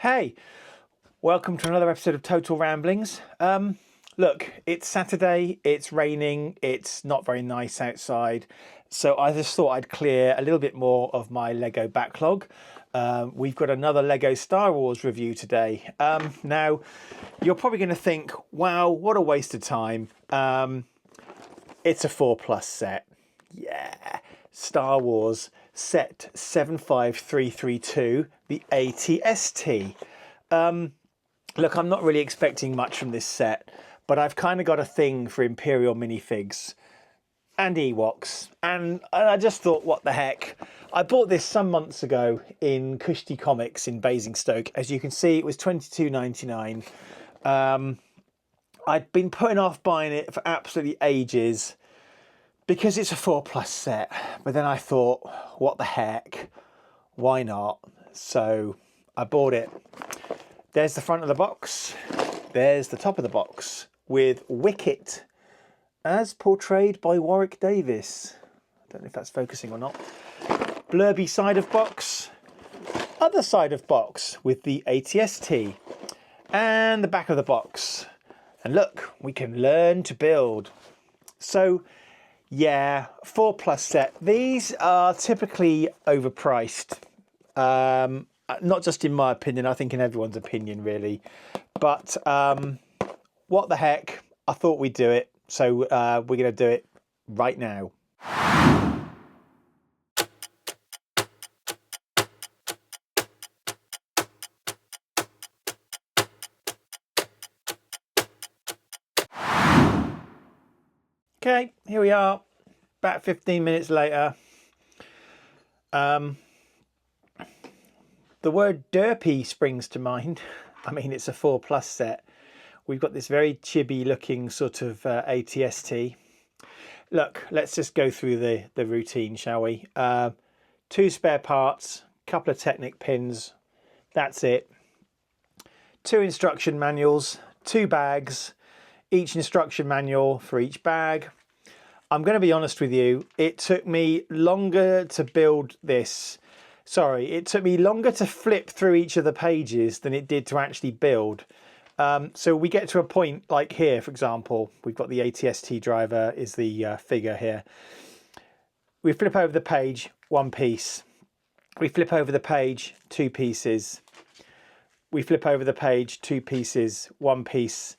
Hey, welcome to another episode of Total Ramblings. Look, it's Saturday, it's raining, it's not very nice outside, so I just thought I'd clear a little bit more of my Lego backlog. We've got another Lego Star Wars review today. Now, you're probably going to think, wow, what a waste of time. It's a 4+ set. Yeah, Star Wars set 75332, the ATST. Look, I'm not really expecting much from this set, but I've kind of got a thing for Imperial minifigs and Ewoks, and I just thought, what the heck. I bought this some months ago in Kushti Comics in Basingstoke. As you can see, it was $22.99. I'd been putting off buying it for absolutely ages because it's a 4+ set, but then I thought, what the heck, why not? So I bought it. There's the front of the box, there's the top of the box with Wicket as portrayed by Warwick Davis. I don't know if that's focusing or not. Blurby side of box, other side of box with the ATST, and the back of the box. And look, we can learn to build. So yeah, 4+ set. These are typically overpriced. Not just in my opinion, I think in everyone's opinion really. But what the heck, I thought we'd do it. So we're going to do it right now. Okay, here we are, about 15 minutes later. The word derpy springs to mind. I mean, it's a 4+ set. We've got this very chibi looking sort of ATST. Look, let's just go through the routine, shall we? 2 spare parts, couple of Technic pins, that's it. 2 instruction manuals, 2 bags, each instruction manual for each bag. I'm going to be honest with you, it took me longer to build this. Sorry, it took me longer to flip through each of the pages than it did to actually build. So we get to a point like here, for example, we've got the ATST driver is the figure here. We flip over the page, 1 piece. We flip over the page, 2 pieces. We flip over the page, 2 pieces, 1 piece,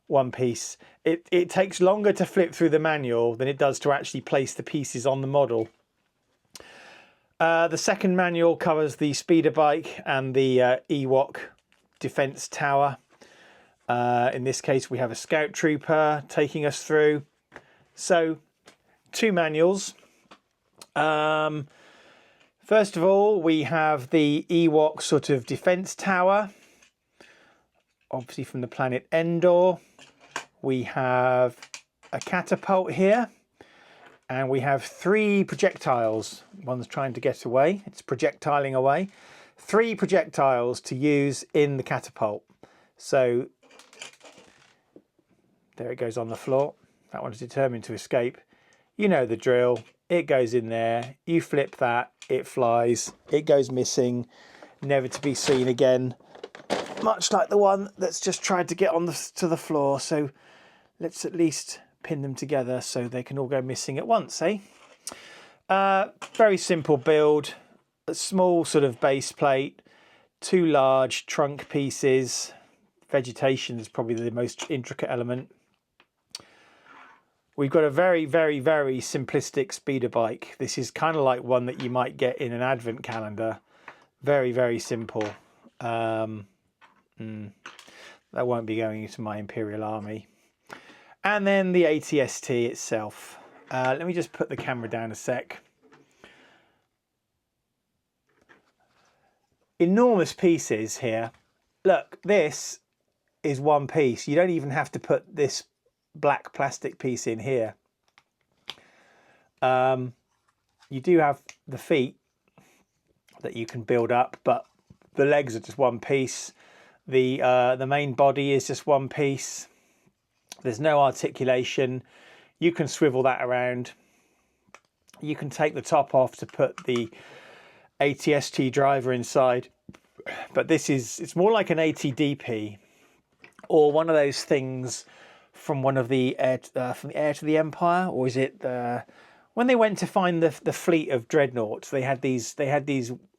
1 piece. It takes longer to flip through the manual than it does to actually place the pieces on the model. The second manual covers the speeder bike and the Ewok defense tower. In this case, we have a scout trooper taking us through. So 2 manuals. First of all, we have the Ewok sort of defense tower, obviously from the planet Endor. We have a catapult here. And we have 3 projectiles. One's trying to get away. It's projectiling away. 3 projectiles to use in the catapult. So there it goes on the floor. That one's determined to escape. You know the drill. It goes in there. You flip that. It flies. It goes missing. Never to be seen again. Much like the one that's just tried to get on to the floor. So let's at least pin them together so they can all go missing at once, eh? Very simple build. A small sort of base plate, 2 large trunk pieces. Vegetation is probably the most intricate element. We've got a very, very, very simplistic speeder bike. This is kind of like one that you might get in an advent calendar. Very, very simple. That won't be going into my Imperial Army. And then the ATST itself. Let me just put the camera down a sec. Enormous pieces here. Look, this is 1 piece. You don't even have to put this black plastic piece in here. You do have the feet that you can build up, but the legs are just 1 piece. The main body is just 1 piece. There's no articulation. You can swivel that around. You can take the top off to put the ATST driver inside but it's more like an ATDP or one of those things from one of the from the Heir to the Empire, or is it when they went to find the fleet of dreadnoughts? They had these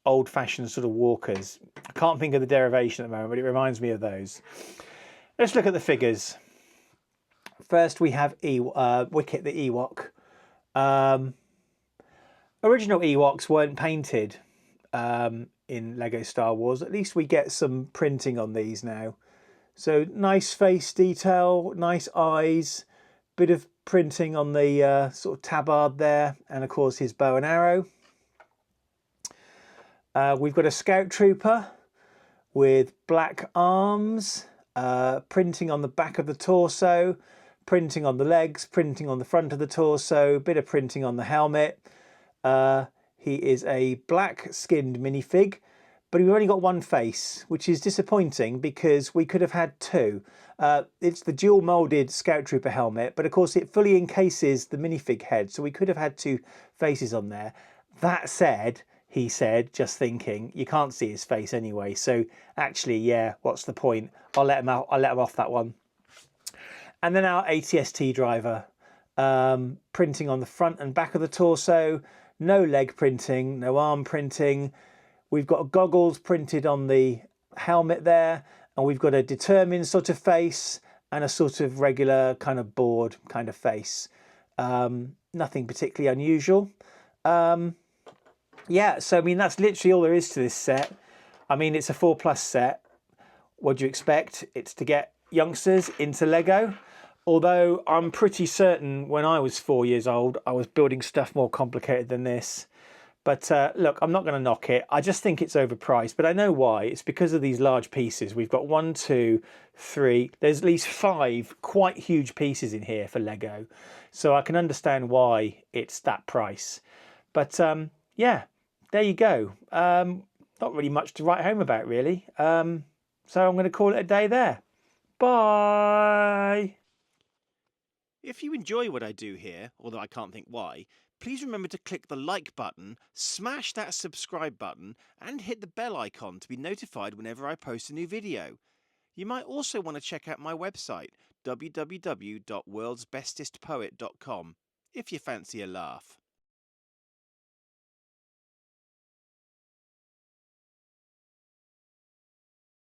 old-fashioned sort of walkers. I can't think of the derivation at the moment, but it reminds me of those. Let's look at the figures. First, we have Wicket the Ewok. Original Ewoks weren't painted in Lego Star Wars. At least we get some printing on these now. So nice face detail, nice eyes, bit of printing on the sort of tabard there, and of course his bow and arrow. We've got a Scout Trooper with black arms, printing on the back of the torso, printing on the legs, printing on the front of the torso, bit of printing on the helmet. He is a black skinned minifig, but we've only got one face, which is disappointing because we could have had two. It's the dual moulded Scout Trooper helmet, but of course it fully encases the minifig head, so we could have had two faces on there. That said, he said, just thinking, you can't see his face anyway, so actually, yeah, what's the point? I'll let him out. I'll let him off that one. And then our ATST driver, printing on the front and back of the torso, no leg printing, no arm printing. We've got goggles printed on the helmet there, and we've got a determined sort of face and a sort of regular kind of bored kind of face. Nothing particularly unusual. Yeah, so I mean, that's literally all there is to this set. I mean, it's a 4+ set. What do you expect? It's to get youngsters into Lego. Although I'm pretty certain when I was 4 years old, I was building stuff more complicated than this. But look, I'm not going to knock it. I just think it's overpriced. But I know why. It's because of these large pieces. We've got 1, 2, 3. There's at least 5 quite huge pieces in here for Lego. So I can understand why it's that price. But yeah, there you go. Not really much to write home about, really. So I'm going to call it a day there. Bye. If you enjoy what I do here, although I can't think why, please remember to click the like button, smash that subscribe button, and hit the bell icon to be notified whenever I post a new video. You might also want to check out my website, www.worldsbestestpoet.com, if you fancy a laugh.